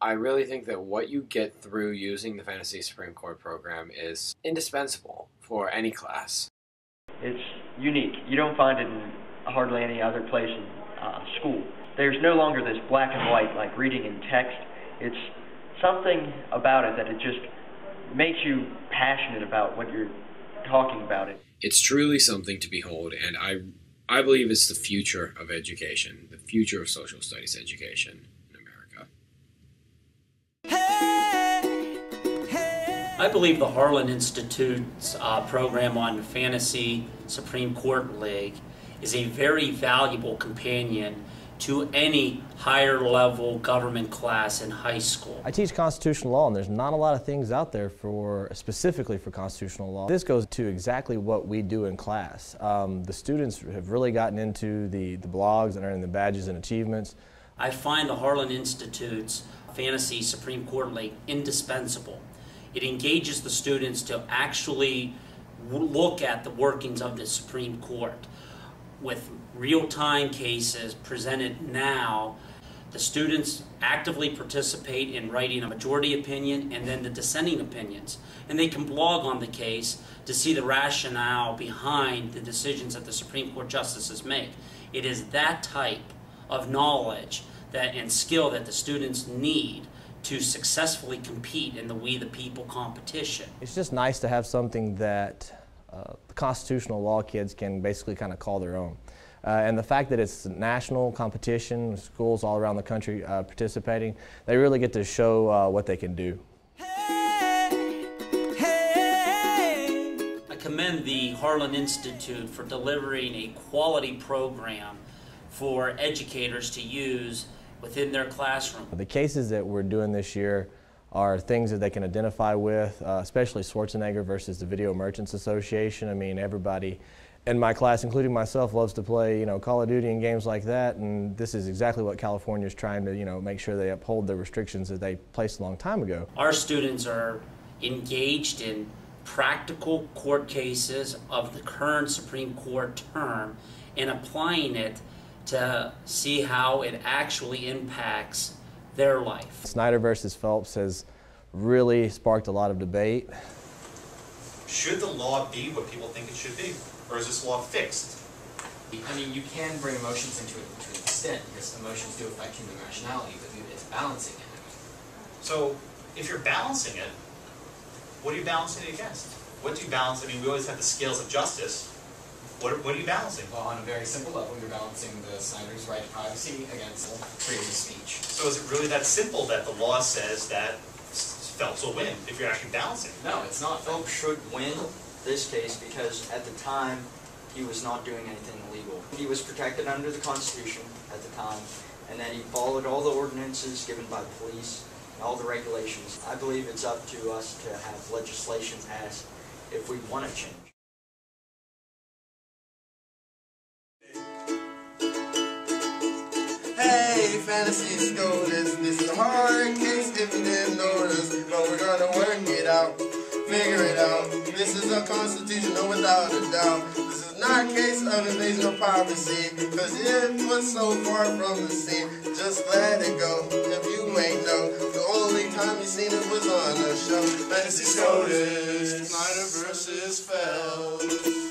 I really think that what you get through using the Fantasy Supreme Court program is indispensable for any class. It's unique. You don't find it in hardly any other place in school. There's no longer this black and white like reading in text. It's something about it that it just makes you passionate about what you're talking about. It's truly something to behold, and I believe it's the future of education, the future of social studies education in America. I believe the Harlan Institute's program on Fantasy Supreme Court League is a very valuable companion to any higher level government class in high school. I teach constitutional law, and there's not a lot of things out there specifically for constitutional law. This goes to exactly what we do in class. The students have really gotten into the blogs and earning the badges and achievements. I find the Harlan Institute's Fantasy Supreme Court League indispensable. It engages the students to actually look at the workings of the Supreme Court with real-time cases presented now. The students actively participate in writing a majority opinion and then the dissenting opinions. And they can blog on the case to see the rationale behind the decisions that the Supreme Court justices make. It is that type of knowledge and skill that the students need to successfully compete in the We the People competition. It's just nice to have something that the constitutional law kids can basically kind of call their own. And the fact that it's a national competition, schools all around the country participating, they really get to show what they can do. I commend the Harlan Institute for delivering a quality program for educators to use within their classroom. The cases that we're doing this year are things that they can identify with, especially Schwarzenegger versus the Video Merchants Association. I mean, everybody in my class, including myself, loves to play, Call of Duty and games like that, and this is exactly what California is trying to, make sure they uphold the restrictions that they placed a long time ago. Our students are engaged in practical court cases of the current Supreme Court term and applying it to see how it actually impacts their life. Snyder versus Phelps has really sparked a lot of debate. Should the law be what people think it should be, or is this law fixed? I mean, you can bring emotions into it to an extent, because emotions do affect human rationality, but it's balancing it. So, if you're balancing it, what are you balancing it against? What do you balance? I mean, we always have the scales of justice. What are you balancing? Well, on a very simple level, you're balancing the Snyder's right to privacy against freedom of speech. So is it really that simple that the law says that Phelps will win if you're actually balancing? No, it's not. Phelps should win this case because at the time he was not doing anything illegal. He was protected under the Constitution at the time, and then he followed all the ordinances given by the police and all the regulations. I believe it's up to us to have legislation passed if we want to change. Hey, fantasy scholars, this is a hard case if you didn't notice, but we're gonna work it out, figure it out. This is unconstitutional without a doubt. This is not a case of invasion of privacy, cause it was so far from the scene. Just let it go, if you ain't know. The only time you seen it was on a show. Fantasy scholars, Snyder versus Phelps.